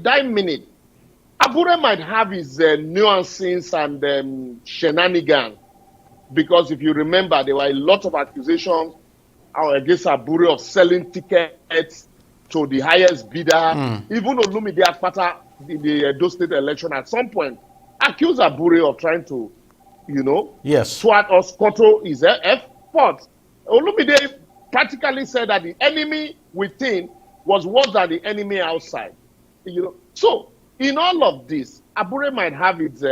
that minute, Abure might have his nuances and shenanigans, because if you remember, there were a lot of accusations against Abure of selling tickets to the highest bidder. Even Olumide Akpata in the Edo State election at some point accused Abure of trying to, swat or scuttle his efforts. Olumide practically said that the enemy within was worse than the enemy outside. So in all of this, Abure might have its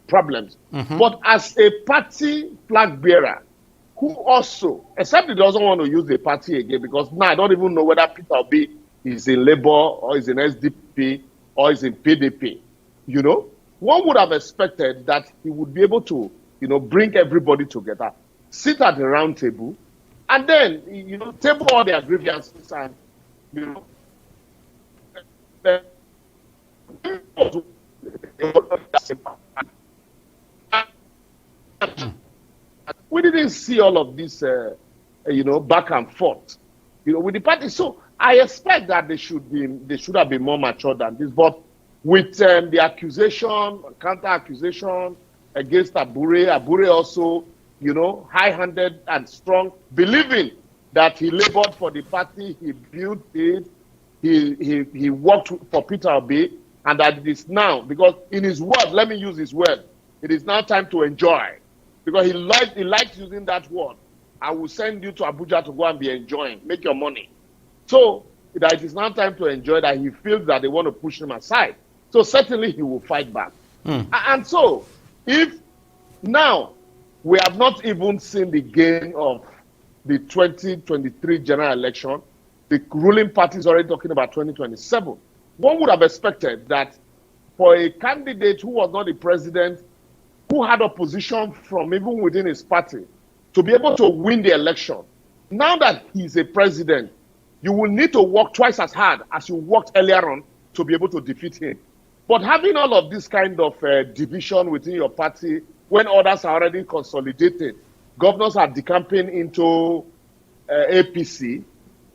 problems, but as a party flag bearer, who also, except he doesn't want to use the party again, because now I don't even know whether Peter Obi is in Labour or is in SDP or is in PDP. One would have expected that he would be able to, bring everybody together, sit at the round table, and then, table all their grievances and, we didn't see all of this, back and forth, with the party. So I expect that they should have been more mature than this. But with the accusation, counter accusation against Abure also, high-handed and strong, believing that he labored for the party, he built it, he worked for Peter Obi, and that it is now, because in his words, let me use his word, it is now time to enjoy. Because he likes using that word. I will send you to Abuja to go and be enjoying, make your money. So that it is now time to enjoy, that he feels that they want to push him aside. So certainly he will fight back. And so if now we have not even seen the gain of the 2023 general election, the ruling party is already talking about 2027. One would have expected that for a candidate who was not the president, who had opposition from even within his party, to be able to win the election. Now that he's a president, you will need to work twice as hard as you worked earlier on to be able to defeat him. But having all of this kind of division within your party, when others are already consolidated, governors are decamping into APC,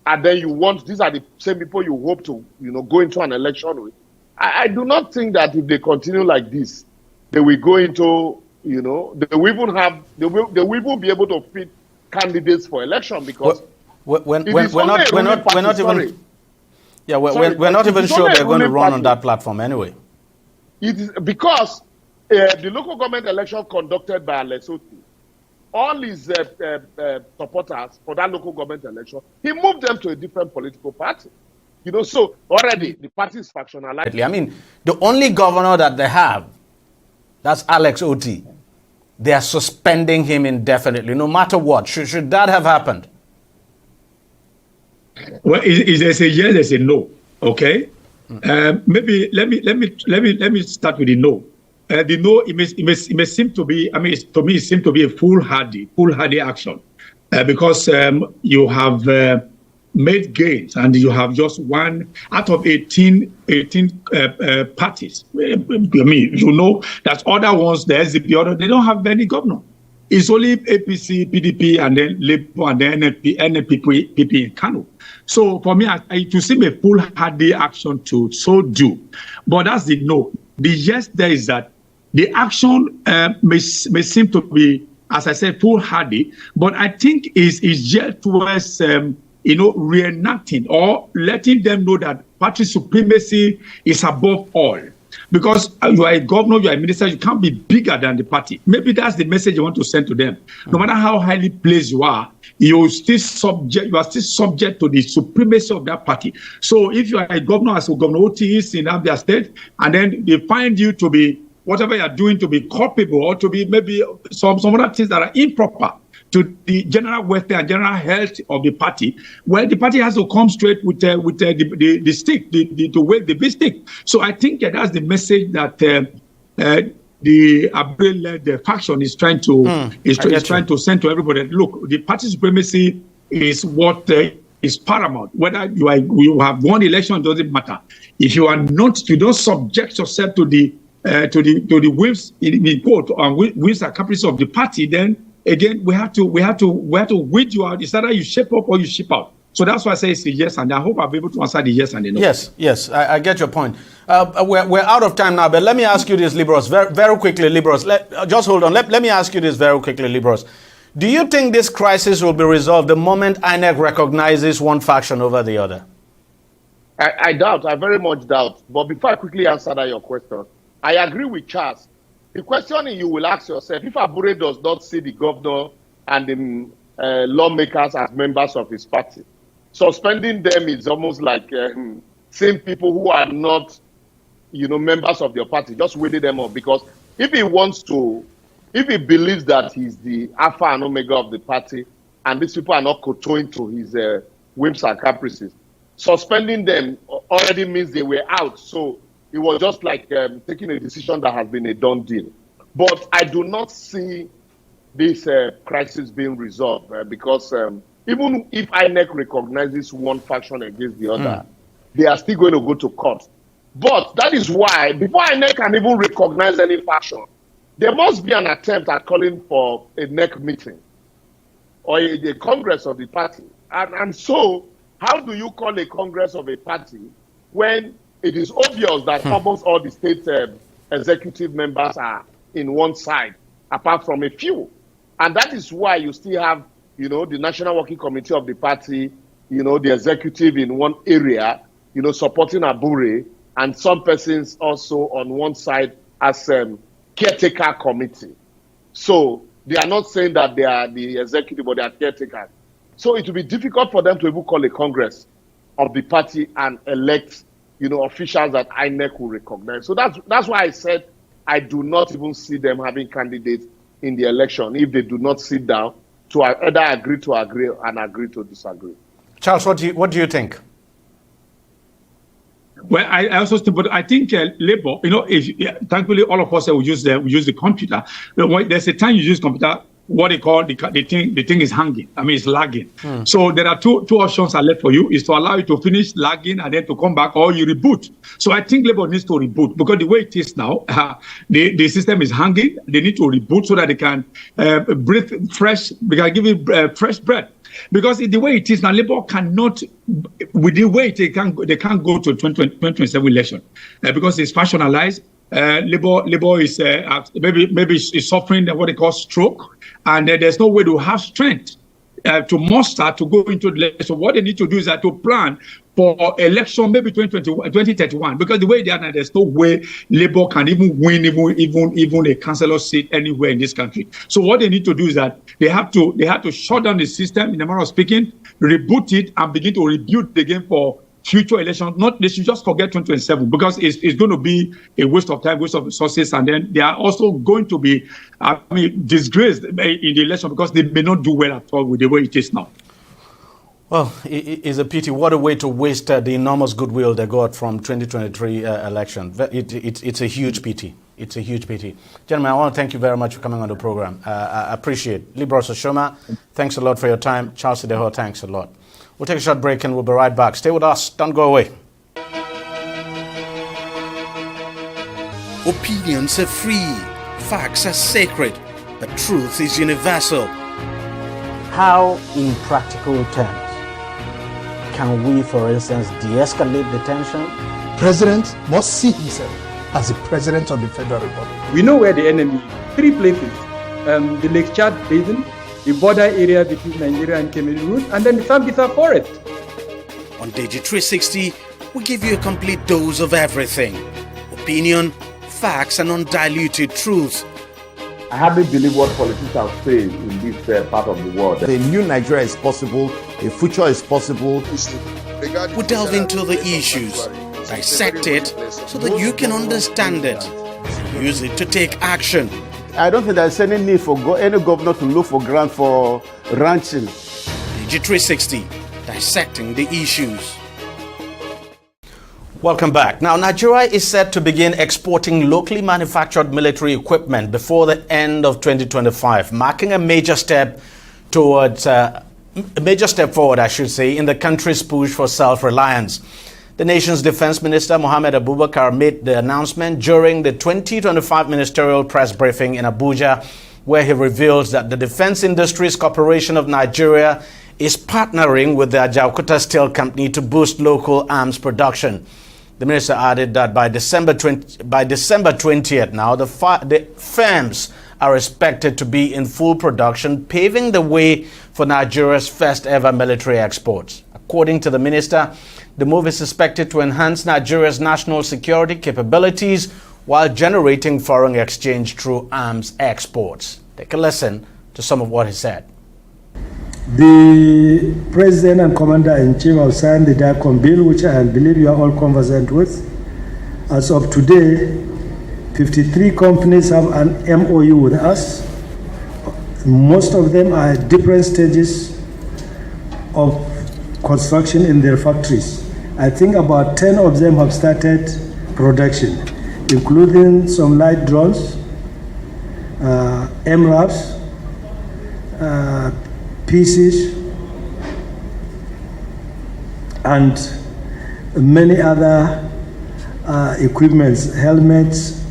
and then these are the same people you hope to, go into an election with. I do not think that if they continue like this, they will go into, they will even be able to fit candidates for election, because we're not even sure they're going to run on that platform anyway. It is because the local government election conducted by Lesotho, all his supporters for that local government election, he moved them to a different political party. So already the party is factionalized. I mean, the only governor that they have, that's Alex Oti. They are suspending him indefinitely, no matter what. Should that have happened? Well, there's a yes, there's a no. Okay, maybe let me start with the no. The no, it may seem to be. I mean, to me, it seems to be a foolhardy action, because you have made gains, and you have just one out of 18 parties. I mean, that other ones, the SDP, they don't have any governor. It's only APC, PDP, and then Labour, and then NPP in Kano. So for me, it seems a foolhardy action to so do. But that's the no. The yes there is that the action may seem to be, as I said, foolhardy, but I think is geared towards reenacting or letting them know that party supremacy is above all. Because you are a governor, you are a minister, you can't be bigger than the party. Maybe that's the message you want to send to them. No matter how highly placed you are still subject to the supremacy of that party. So if you are a governor, as Governor Oti is in Abia State, and then they find you to be, whatever you are doing, to be culpable, or to be maybe some other things that are improper to the general welfare and general health of the party, well, the party has to come straight with the stick, to wave the big stick. So I think that's the message that the Abure-led faction is trying to send to everybody. Look, the party supremacy is what is paramount. Whether you have won election, doesn't matter. If you are not, you don't subject yourself to the whims in quote whims and caprices of the party, then again we have to weed you out. It's either you shape up or you ship out. So that's why I say it's a yes and no. I hope I'll be able to answer the yes and the no. Yes, I get your point. We're out of time now, but let me ask you this, Libros, very quickly, Libros. Just hold on. Let me ask you this very quickly, Libros. Do you think this crisis will be resolved the moment INEC recognizes one faction over the other? I doubt. I very much doubt. But before I quickly answer that your question, I agree with Charles. The question you will ask yourself, if Abure does not see the governor and the lawmakers as members of his party, suspending them is almost like seeing people who are not, members of your party, just waiting them up. Because if he believes that he's the alpha and omega of the party, and these people are not kowtowing to his whims and caprices, suspending them already means they were out. So it was just like taking a decision that has been a done deal. But I do not see this crisis being resolved because even if INEC recognizes one faction against the other, they are still going to go to court. But that is why, before INEC can even recognize any faction, there must be an attempt at calling for a NEC meeting or a congress of the party. And so, how do you call a congress of a party when it is obvious that almost all the state executive members are in one side, apart from a few? And that is why you still have, the National Working Committee of the party, the executive in one area, supporting Abure, and some persons also on one side as caretaker committee. So they are not saying that they are the executive, but they are caretakers. So it will be difficult for them to even call a congress of the party and elect, officials that INEC will recognize. So that's why I said I do not even see them having candidates in the election if they do not sit down to either agree to agree and agree to disagree. Charles, what do you think? Well, I also think, but I think Labour, thankfully all of us will use the computer. There's a time you use computer, what they call the thing is hanging. I mean, it's lagging. So there are two options are left for you: is to allow you to finish lagging and then to come back, or you reboot. So I think Labour needs to reboot because the way it is now, the system is hanging. They need to reboot so that they can breathe fresh. We can give it fresh breath. Because the way it is now, Labour cannot, with the way they can't go to 2027 election because it's factionalized. Labour is maybe is suffering what they call stroke, and there's no way to have strength to muster to go into the election. So what they need to do is to plan for election maybe 2031, because the way they are now, there's no way Labour can even win even a councillor seat anywhere in this country. So what they need to do is that they have to shut down the system, in a manner of speaking, reboot it and begin to rebuild again for future elections. They should just forget 2027 because it's going to be a waste of time, waste of resources, and then they are also going to be disgraced in the election because they may not do well at all with the way it is now. Well, it's a pity. What a way to waste the enormous goodwill they got from 2023 election. It's a huge pity. It's a huge pity. Gentlemen, I want to thank you very much for coming on the program. I appreciate it. Libros Oshoma, thanks a lot for your time. Charles Ideho, thanks a lot. We'll take a short break and we'll be right back. Stay with us. Don't go away. Opinions are free. Facts are sacred. But truth is universal. How, in practical terms, can we, for instance, de-escalate the tension? President must see himself as the president of the Federal Republic. We know where the enemy is. 3 places. The Lake Chad Basin, the border area between Nigeria and Cameroon, and then the Sambisa Forest. On TV360, we give you a complete dose of everything. Opinion, facts, and undiluted truth. I hardly believe what politicians say in this part of the world. A new Nigeria is possible, a future is possible. We delve into the issues, dissect it so that you can understand it, and use it to take action. I don't think there's any need for any governor to look for grant for ranching. TV360, dissecting the issues. Welcome back. Now, Nigeria is set to begin exporting locally manufactured military equipment before the end of 2025, marking a major step towards forward, I should say, in the country's push for self-reliance. The nation's Defense Minister, Mohammed Abubakar, made the announcement during the 2025 ministerial press briefing in Abuja, where he revealed that the Defense Industries Corporation of Nigeria is partnering with the Ajaokuta Steel Company to boost local arms production. The minister added that by December 20th now, the firms are expected to be in full production, paving the way for Nigeria's first ever military exports. According to the minister, the move is expected to enhance Nigeria's national security capabilities while generating foreign exchange through arms exports. Take a listen to some of what he said. The President and Commander-in-Chief have signed the DICOM bill, which I believe you are all conversant with. As of today, 53 companies have an MOU with us. Most of them are at different stages of construction in their factories. I think about 10 of them have started production, including some light drones, MRAPs, PCs, and many other equipments, helmets,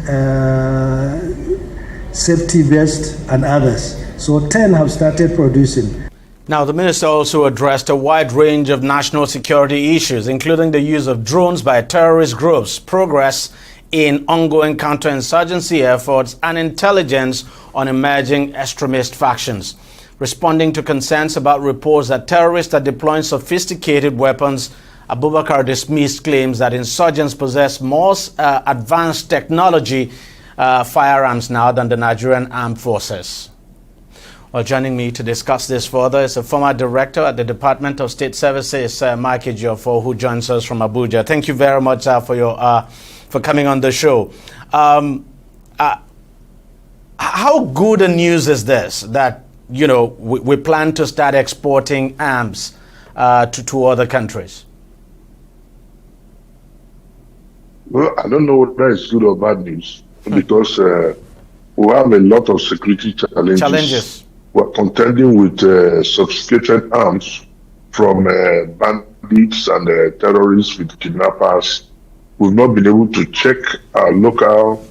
safety vests, and others. So 10 have started producing. Now, the minister also addressed a wide range of national security issues, including the use of drones by terrorist groups, progress in ongoing counterinsurgency efforts, and intelligence on emerging extremist factions. Responding to concerns about reports that terrorists are deploying sophisticated weapons, Abubakar dismissed claims that insurgents possess more advanced technology firearms now than the Nigerian armed forces. Well, joining me to discuss this further is a former director at the Department of State Services, Mike Ejiofor, who joins us from Abuja. Thank you very much for coming on the show. How good a news is this that we plan to start exporting arms to other countries? Well, I don't know whether it's good or bad news because we have a lot of security challenges. We're contending with sophisticated arms from bandits and terrorists with kidnappers. We've not been able to check our local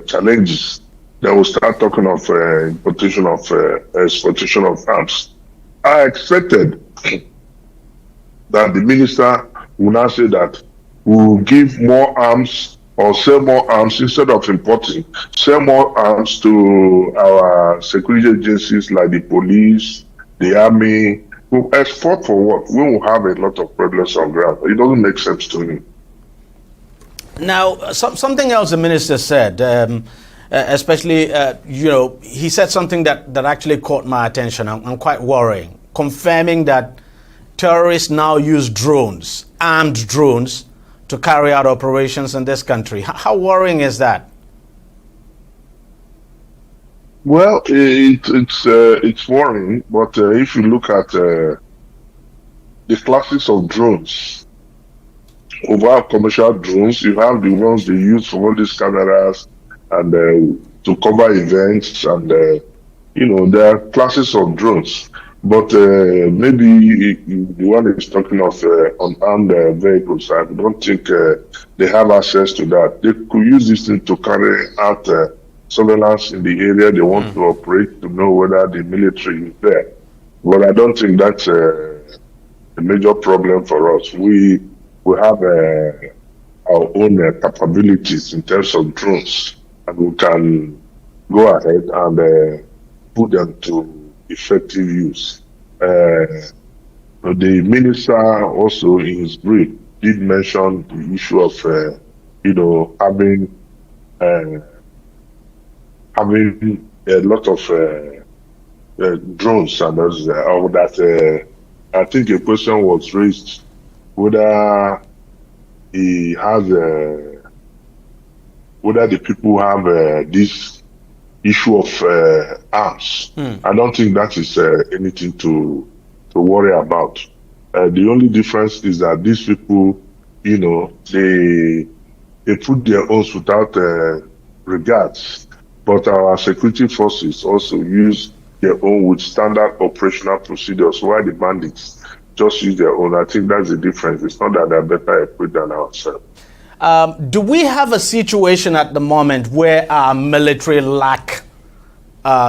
challenges. Then we'll start talking of exportation of arms. I expected that the minister will now say that we'll give more arms or sell more arms instead of importing. Sell more arms to our security agencies like the police, the army. We'll export for what? We will have a lot of problems on ground. It doesn't make sense to me. Now, something else the minister said, especially, he said something that actually caught my attention and quite worrying, confirming that terrorists now use drones, armed drones, to carry out operations in this country. How worrying is that? Well, it's worrying, but if you look at the classes of drones, over commercial drones, you have the ones they use for all these cameras and to cover events, and there are classes of drones. But maybe the one is talking of unarmed vehicles. I don't think they have access to that. They could use this thing to carry out surveillance in the area they want to operate to know whether the military is there. But I don't think that's a major problem for us. We have our own capabilities in terms of drones, and we can go ahead and put them to effective use. The minister also in his brief did mention the issue of having a lot of drones and all that. I think a question was raised whether he has whether the people have this issue of arms. I don't think that is anything to worry about. The only difference is that these people, they put their own without regards, but our security forces also use their own with standard operational procedures, while the bandits just use their own. I think that's the difference. It's not that they're better equipped than ourselves. Do we have a situation at the moment where our military lack,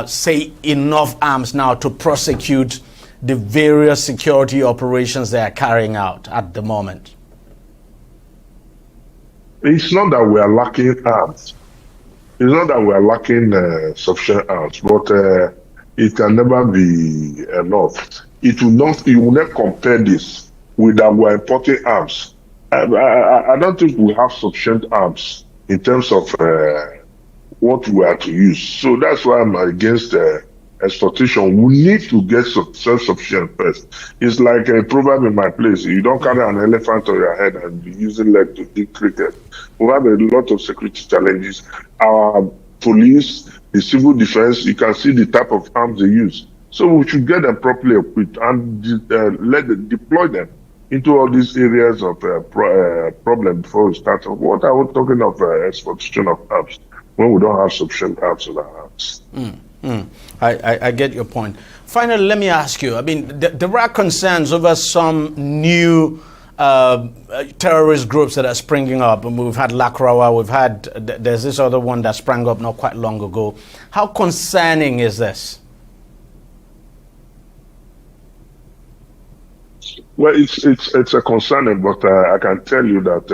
say, enough arms now to prosecute the various security operations they are carrying out at the moment? It's not that we are lacking arms. It's not that we are lacking sufficient arms, but it can never be enough. It will not. You will not compare this with that we are importing arms. I don't think we have sufficient arms in terms of what we are to use. So that's why I'm against extortation. We need to get self-sufficient first. It's like a proverb in my place: you don't carry an elephant on your head and be using leg to dig cricket. We have a lot of security challenges. Our police, the civil defense, you can see the type of arms they use. So we should get them properly equipped and deploy them into all these areas of problem before we start. What are we talking of exportation of arms when we don't have sufficient arms in our hands? I get your point. Finally, let me ask you, I mean, there are concerns over some new terrorist groups that are springing up. We've had Lakrawa, there's this other one that sprang up not quite long ago. How concerning is this? Well, it's a concerning, but I can tell you that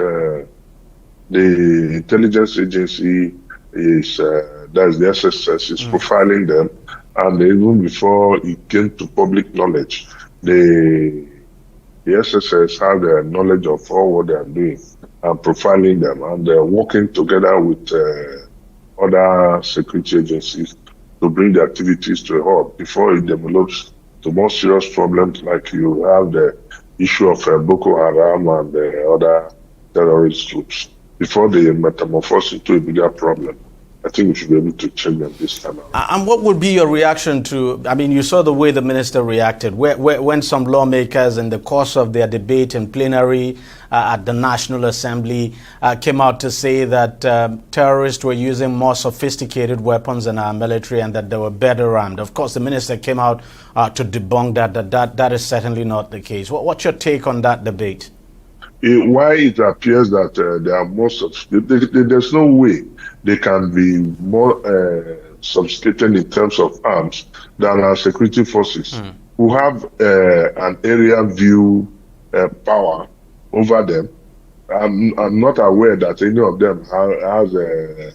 the intelligence agency is, that's the SSS, is profiling them, and even before it came to public knowledge, the SSS have the knowledge of all what they are doing and profiling them, and they're working together with other security agencies to bring the activities to a halt before it develops to more serious problems like you have the issue of Boko Haram and the other terrorist groups. Before they metamorphose into a bigger problem, I think we should be able to change them this time around. And what would be your reaction to, I mean, you saw the way the minister reacted, when some lawmakers in the course of their debate in plenary at the National Assembly came out to say that terrorists were using more sophisticated weapons in our military and that they were better armed. Of course, the minister came out to debunk that is certainly not the case. What's your take on that debate? Why it appears that they are more sophisticated, there's no way they can be more sophisticated in terms of arms than our security forces, who have an area view power over them. I'm not aware that any of them has a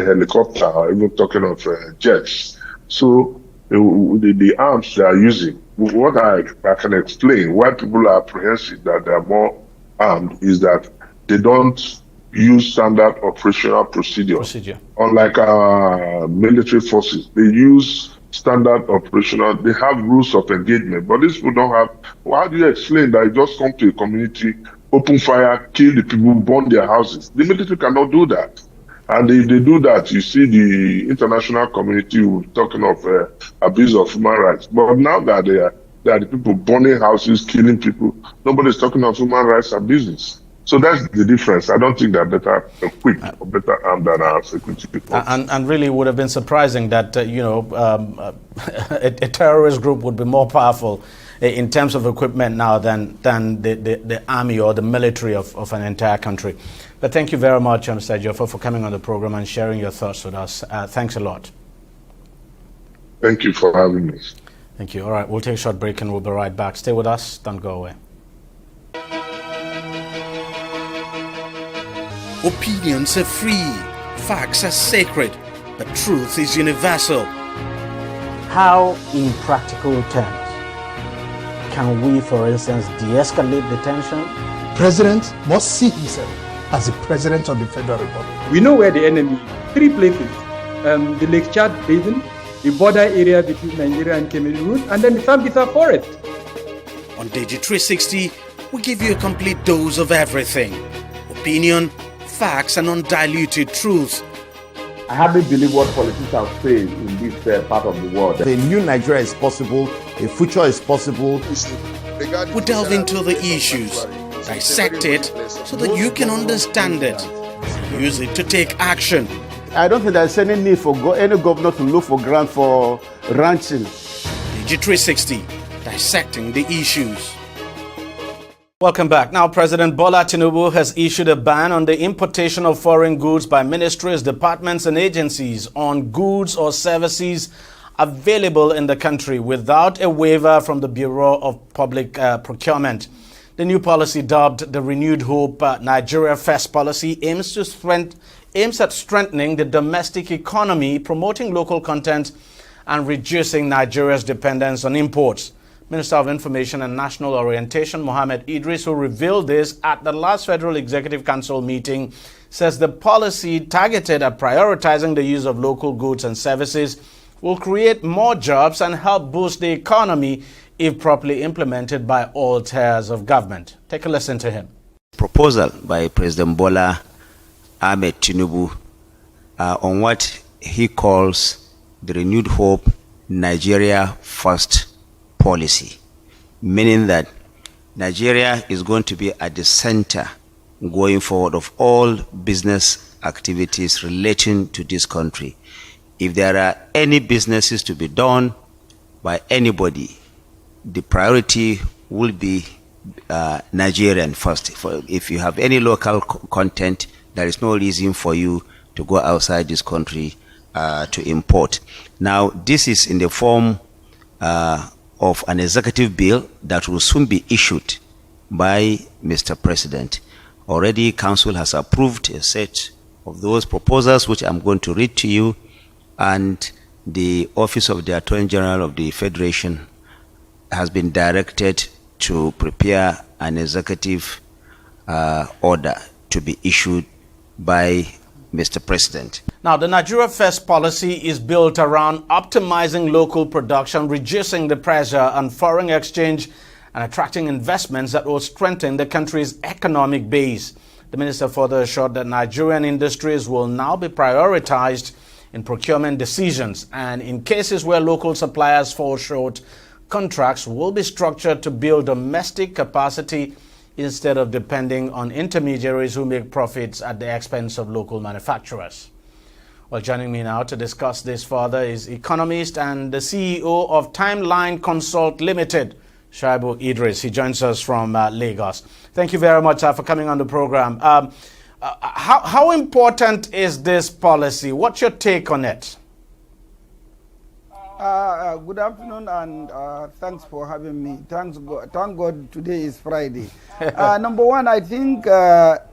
helicopter, or even talking of jets. So the arms they are using, what I can explain why people are apprehensive that they are more armed is that they don't use standard operational procedure. Unlike our military forces, they use standard operational, they have rules of engagement, but these people don't have. How do you explain that you just come to a community, open fire, kill the people, burn their houses? The military cannot do that. And if they do that, you see the international community talking of abuse of human rights. But now that they are the people burning houses, killing people, nobody's talking of human rights abuses. So that's the difference. I don't think they're better equipped or better armed than our security people. And really would have been surprising that, a terrorist group would be more powerful in terms of equipment now than the army or the military of an entire country. But thank you very much, Mr. Ejiofor, for coming on the program and sharing your thoughts with us. Thanks a lot. Thank you for having me. Thank you. All right, we'll take a short break and we'll be right back. Stay with us. Don't go away. Opinions are free, facts are sacred, but truth is universal. How, in practical terms, can we, for instance, de-escalate the tension? President must see himself as the President of the Federal Republic. We know where the enemy is. 3 places. The Lake Chad Basin, the border area between Nigeria and Cameroon route, and then the Sambisa Forest. On TV360, we give you a complete dose of everything. Opinion, facts, and undiluted truth. I hardly believe what politicians say in this part of the world. A new Nigeria is possible, a future is possible. We delve into the issues, dissect it so that you can understand it, use it to take action. I don't think there's any need for any governor to look for grant for ranching. TV360, dissecting the issues. Welcome back. Now, President Bola Tinubu has issued a ban on the importation of foreign goods by ministries, departments, and agencies on goods or services available in the country without a waiver from the Bureau of Public Procurement. The new policy, dubbed the Renewed Hope Nigeria First policy, aims at strengthening the domestic economy, promoting local content, and reducing Nigeria's dependence on imports. Minister of Information and National Orientation, Mohammed Idris, who revealed this at the last Federal Executive Council meeting, says the policy targeted at prioritizing the use of local goods and services will create more jobs and help boost the economy if properly implemented by all tiers of government. Take a listen to him. Proposal by President Bola Ahmed Tinubu on what he calls the Renewed Hope Nigeria First policy, meaning that Nigeria is going to be at the center going forward of all business activities relating to this country. If there are any businesses to be done by anybody, the priority will be Nigerian first. If you have any local content, there is no reason for you to go outside this country to import. Now, this is in the form of an executive bill that will soon be issued by Mr. President. Already, Council has approved a set of those proposals, which I'm going to read to you, and the Office of the Attorney General of the Federation has been directed to prepare an executive order to be issued by Mr. President. Now, the Nigeria First policy is built around optimizing local production, reducing the pressure on foreign exchange, and attracting investments that will strengthen the country's economic base. The minister further assured that Nigerian industries will now be prioritized in procurement decisions, and in cases where local suppliers fall short, contracts will be structured to build domestic capacity instead of depending on intermediaries who make profits at the expense of local manufacturers. Well, joining me now to discuss this further is economist and the CEO of Timeline Consult Limited, Shaibu Idris. He joins us from Lagos. Thank you very much for coming on the program. How important is this policy? What's your take on it? Good afternoon, and thanks for having me. Thank God today is Friday. Number one, I think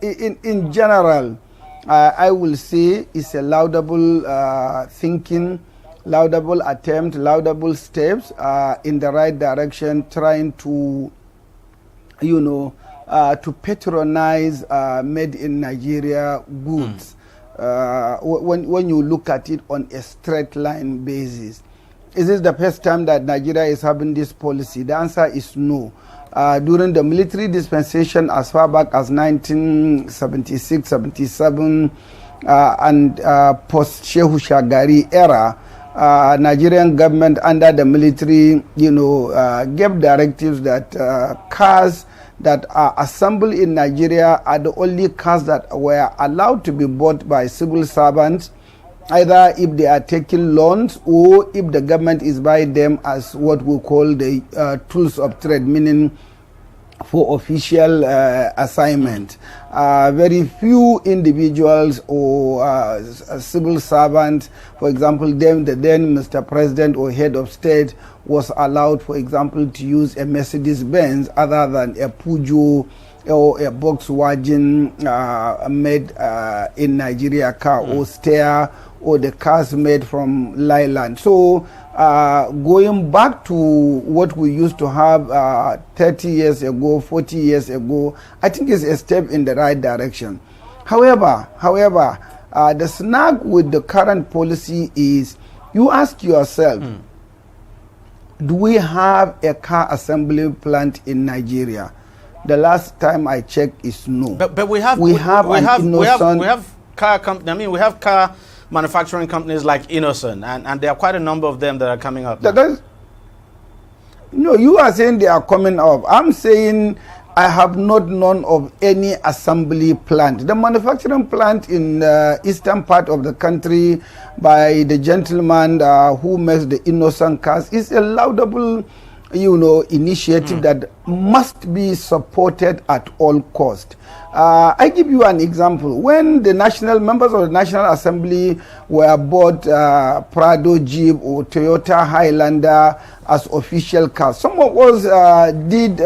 in general, I will say it's a laudable thinking, laudable attempt, laudable steps in the right direction, trying to, to patronize made in Nigeria goods. When you look at it on a straight line basis. Is this the first time that Nigeria is having this policy? The answer is no. During the military dispensation as far back as 1976, 77, and post-Shehu Shagari era, Nigerian government under the military, gave directives that cars that are assembled in Nigeria are the only cars that were allowed to be bought by civil servants, either if they are taking loans or if the government is buying them as what we call the tools of trade, meaning for official assignment. Very few individuals or civil servants, for example, the then Mr. President or head of state was allowed, for example, to use a Mercedes-Benz other than a Peugeot or a Volkswagen made in Nigeria car, or Steyr, or the cars made from Leyland. So going back to what we used to have 30 years ago, 40 years ago, I think is a step in the right direction. However, the snag with the current policy is, you ask yourself, do we have a car assembly plant in Nigeria? The last time I checked is no. But we have car manufacturing companies like Innocent, and there are quite a number of them that are coming up. No, you are saying they are coming up. I'm saying I have not known of any assembly plant. The manufacturing plant in the eastern part of the country by the gentleman who makes the Innocent cars is a laudable initiative that must be supported at all cost. I give you an example. When the members of the National Assembly were bought Prado Jeep or Toyota Highlander as official cars, some of us did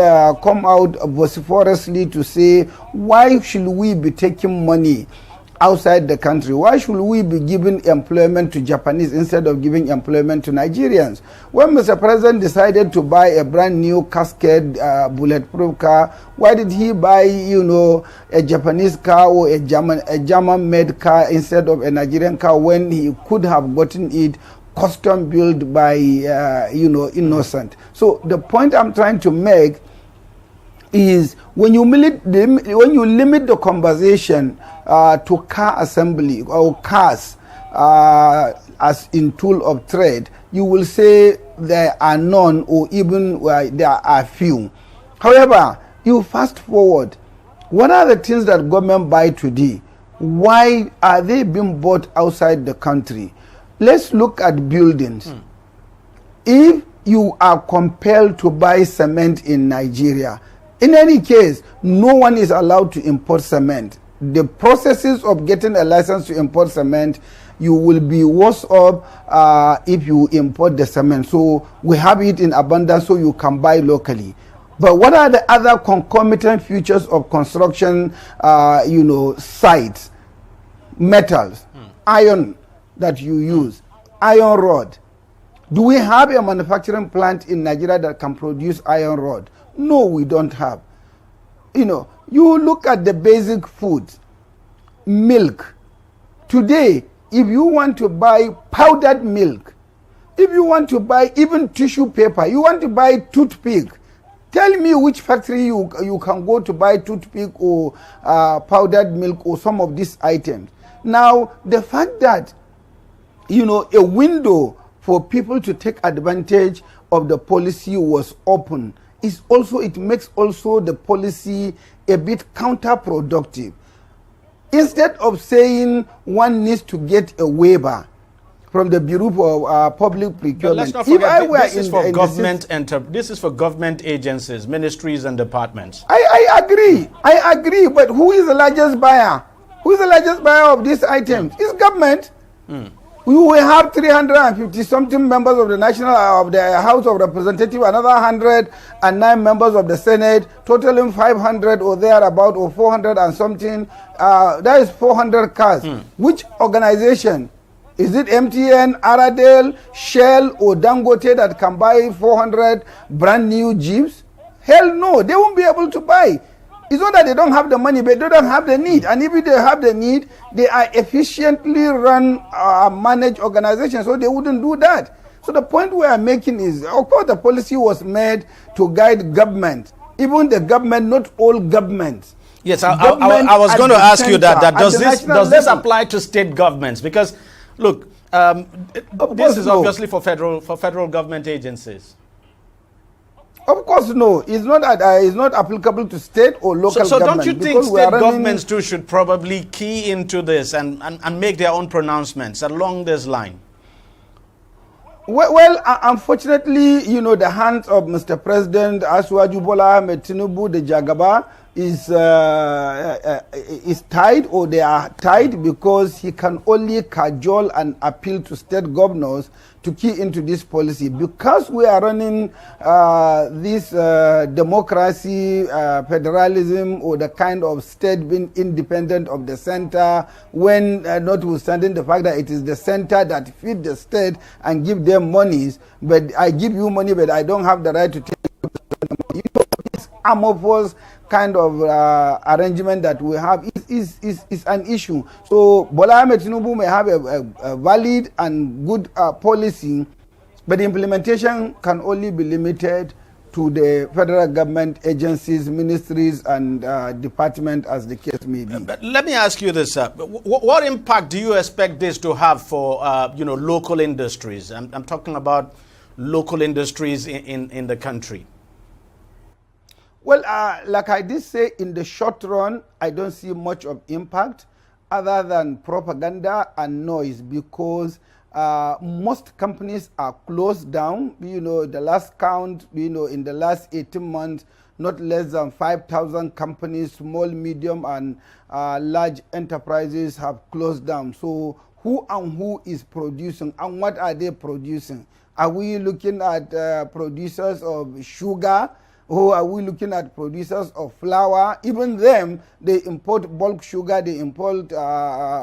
come out vociferously to say, why should we be taking money outside the country? Why should we be giving employment to Japanese instead of giving employment to Nigerians? When Mr. President decided to buy a brand new casket bulletproof car, why did he buy, a Japanese car or a German-made car instead of a Nigerian car when he could have gotten it custom built by, innocent? So the point I'm trying to make is when you limit the conversation to car assembly or cars as in tool of trade, you will say there are none or even there are few. However, you fast forward, what are the things that government buy today? Why are they being bought outside the country? Let's look at buildings. If you are compelled to buy cement in Nigeria, in any case, no one is allowed to import cement. The processes of getting a license to import cement, you will be worse off if you import the cement. So we have it in abundance so you can buy locally. But what are the other concomitant features of construction, sites? Metals, iron that you use, iron rod. Do we have a manufacturing plant in Nigeria that can produce iron rod? No, we don't have. You look at the basic foods, milk. Today, if you want to buy powdered milk, if you want to buy even tissue paper, you want to buy toothpick, tell me which factory you can go to buy toothpick or powdered milk or some of these items. Now, the fact that, a window for people to take advantage of the policy was open, it makes also the policy a bit counterproductive. Instead of saying one needs to get a waiver from the Bureau of Public Procurement, let's not forget, this is for government agencies, ministries and departments. I agree, but who is the largest buyer? Who is the largest buyer of these items? It's government. We will have 350-something members of the House of Representatives, another 109 members of the Senate, totaling 500 or thereabout, or 400 and something. That is 400 cars. Which organization? Is it MTN, Aradel, Shell, or Dangote that can buy 400 brand new Jeeps? Hell no, they won't be able to buy. It's not that they don't have the money, but they don't have the need. And if they have the need, they are efficiently run, managed organizations, so they wouldn't do that. So the point we are making is, of course, the policy was made to guide government. Even the government, not all governments. Yes, I was going to ask you that does this apply to state governments? Because, look, this is obviously for federal government agencies. Of course, no. It's not applicable to state or local government. So don't you think state governments too should probably key into this and make their own pronouncements along this line? Well, unfortunately, the hands of Mr. President Asiwaju Bola Ahmed Tinubu, the Jagaba, is tied, or they are tied, because he can only cajole and appeal to state governors to key into this policy. Because we are running this democracy, federalism, or the kind of state being independent of the center, when notwithstanding the fact that it is the center that feed the state and give them monies, but I give you money, but I don't have the right to take money. This amorphous kind of arrangement that we have is an issue. So Bola Ahmed Tinubu may have a valid and good policy, but the implementation can only be limited to the federal government agencies, ministries, and departments, as the case may be. But let me ask you this: what impact do you expect this to have for local industries? I'm talking about local industries in the country. Well, like I did say, in the short run, I don't see much of impact other than propaganda and noise, because most companies are closed down. The last count, in the last 18 months, not less than 5,000 companies, small, medium, and large enterprises have closed down. So who is producing, and what are they producing? Are we looking at producers of sugar? Or are we looking at producers of flour? Even them, they import bulk sugar, they import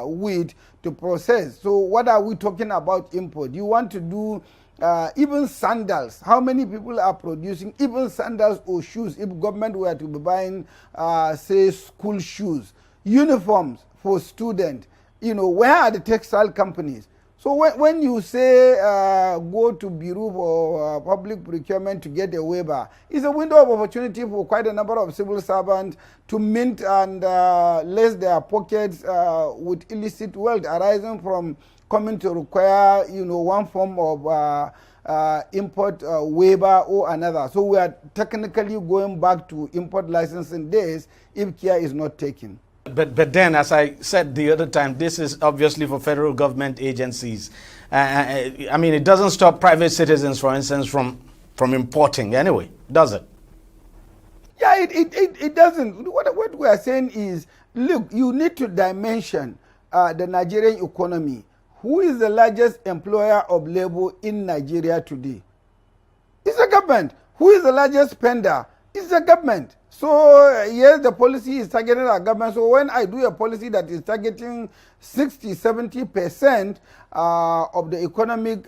wheat to process. So what are we talking about import? You want to do even sandals. How many people are producing even sandals or shoes? If government were to be buying, say, school shoes, uniforms for students, where are the textile companies? So when you say go to Bureau for public procurement to get a waiver, it's a window of opportunity for quite a number of civil servants to mint and lace their pockets with illicit wealth arising from coming to require, one form of import waiver or another. So we are technically going back to import licensing days if care is not taken. But then, as I said the other time, this is obviously for federal government agencies. I mean, it doesn't stop private citizens, for instance, from importing anyway, does it? Yeah, it doesn't. What we are saying is, look, you need to dimension the Nigerian economy. Who is the largest employer of labor in Nigeria today? It's the government. Who is the largest spender? It's the government. So yes, the policy is targeting our government. So when I do a policy that is targeting 60-70% of the economic,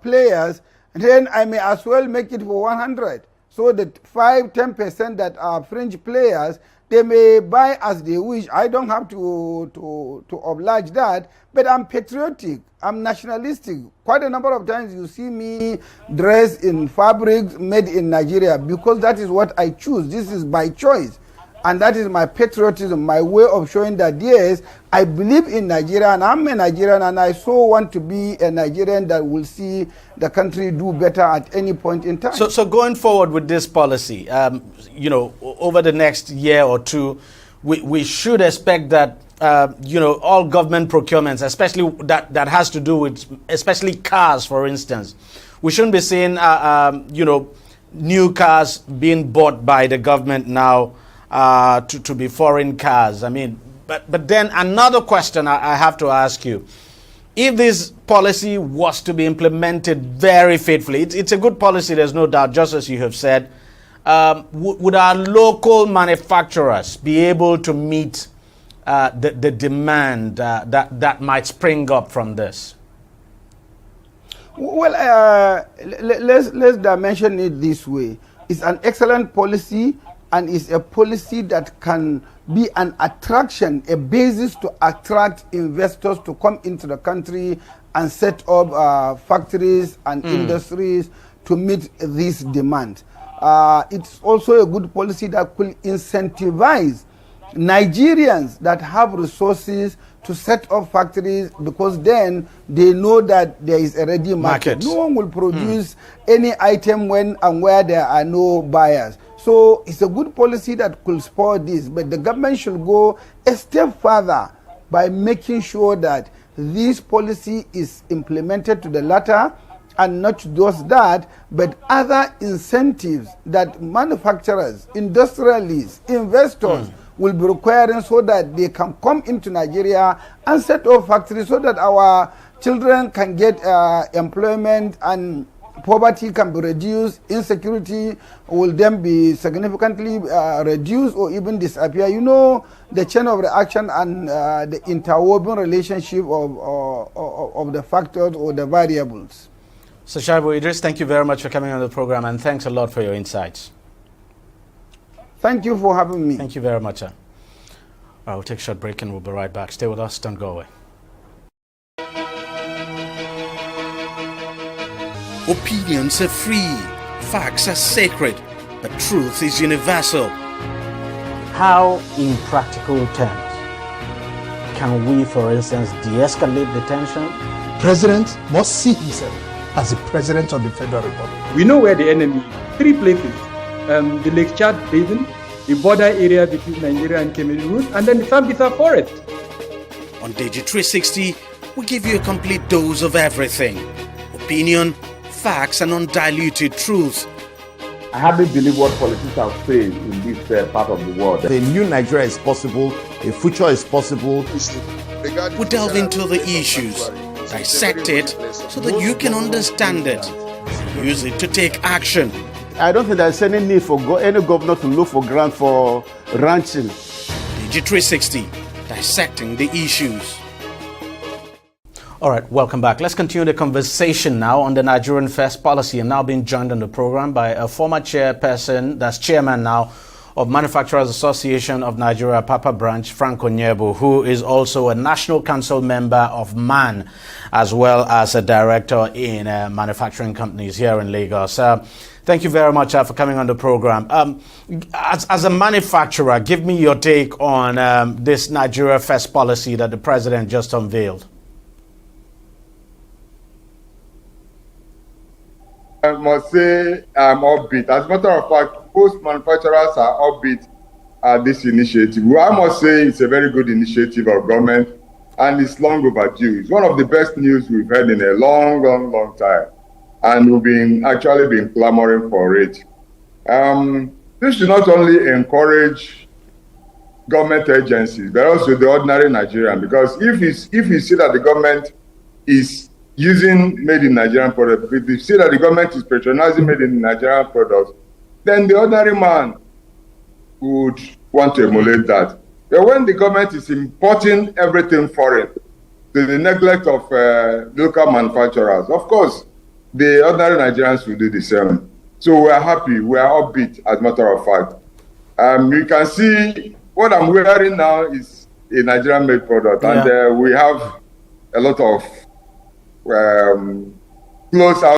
players, then I may as well make it for 100. So the 5-10% that are fringe players, they may buy as they wish. I don't have to oblige that, but I'm patriotic. I'm nationalistic. Quite a number of times you see me dressed in fabrics made in Nigeria because that is what I choose. This is by choice. And that is my patriotism, my way of showing that, yes, I believe in Nigeria and I'm a Nigerian and I so want to be a Nigerian that will see the country do better at any point in time. So going forward with this policy, over the next year or two, we should expect that, all government procurements, especially that has to do with, especially cars, for instance, we shouldn't be seeing, new cars being bought by the government now, to be foreign cars. I mean, but then another question I have to ask you. If this policy was to be implemented very faithfully, it's a good policy, there's no doubt, just as you have said, would our local manufacturers be able to meet the demand that might spring up from this? Well, let's dimension it this way. It's an excellent policy, and it's a policy that can be an attraction, a basis to attract investors to come into the country and set up factories and industries to meet this demand. It's also a good policy that could incentivize Nigerians that have resources to set up factories, because then they know that there is a ready market. No one will produce any item when and where there are no buyers. So it's a good policy that could spur this, but the government should go a step further by making sure that this policy is implemented to the latter, and not just that, but other incentives that manufacturers, industrialists, investors will be requiring so that they can come into Nigeria and set up factories so that our children can get employment and poverty can be reduced, insecurity will then be significantly reduced or even disappear. You know, the chain of reaction and the interwoven relationship of the factors or the variables. So Shaibu Idris, thank you very much for coming on the program, and thanks a lot for your insights. Thank you for having me. Thank you very much, sir. We'll take a short break and we'll be right back. Stay with us, don't go away. Opinions are free, facts are sacred, but truth is universal. How, in practical terms, can we, for instance, de-escalate the tension? President must see himself as the President of the Federal Republic. We know where the enemy is. 3 places. The Lake Chad Basin, the border area between Nigeria and Cameroon, and then the Sambisa Forest. On TV360, We give you a complete dose of everything: opinion, facts, and undiluted truth. I hardly believe what politicians have said in this part of the world. A new Nigeria is possible, a future is possible. We delve into the issues, dissect it so that you can understand it, use it to take action. I don't think there's any need for any governor to look for grant for ranching. TV360, dissecting the issues. All right, welcome back. Let's continue the conversation now on the Nigerian First policy. I'm now being joined on the program by a former chairperson, that's chairman now, of Manufacturers Association of Nigeria, Papa Branch, Frank Onyebu, who is also a National Council member of MAN, as well as a director in manufacturing companies here in Lagos. Thank you very much for coming on the program. As a manufacturer, give me your take on this Nigeria First policy that the president just unveiled. I must say I'm upbeat. As a matter of fact, most manufacturers are upbeat at this initiative. Well, I must say it's a very good initiative of government, and it's long overdue. It's one of the best news we've had in a long time, and we've actually been clamoring for it. This should not only encourage government agencies, but also the ordinary Nigerian, because if you see that the government is using made in Nigerian products, if you see that the government is patronizing made in Nigerian products, then the ordinary man would want to emulate that. But when the government is importing everything foreign to the neglect of local manufacturers, of course, the ordinary Nigerians will do the same. So we are happy, we are upbeat, as a matter of fact. You can see what I'm wearing now is a Nigerian-made product, and we have a lot of clothes out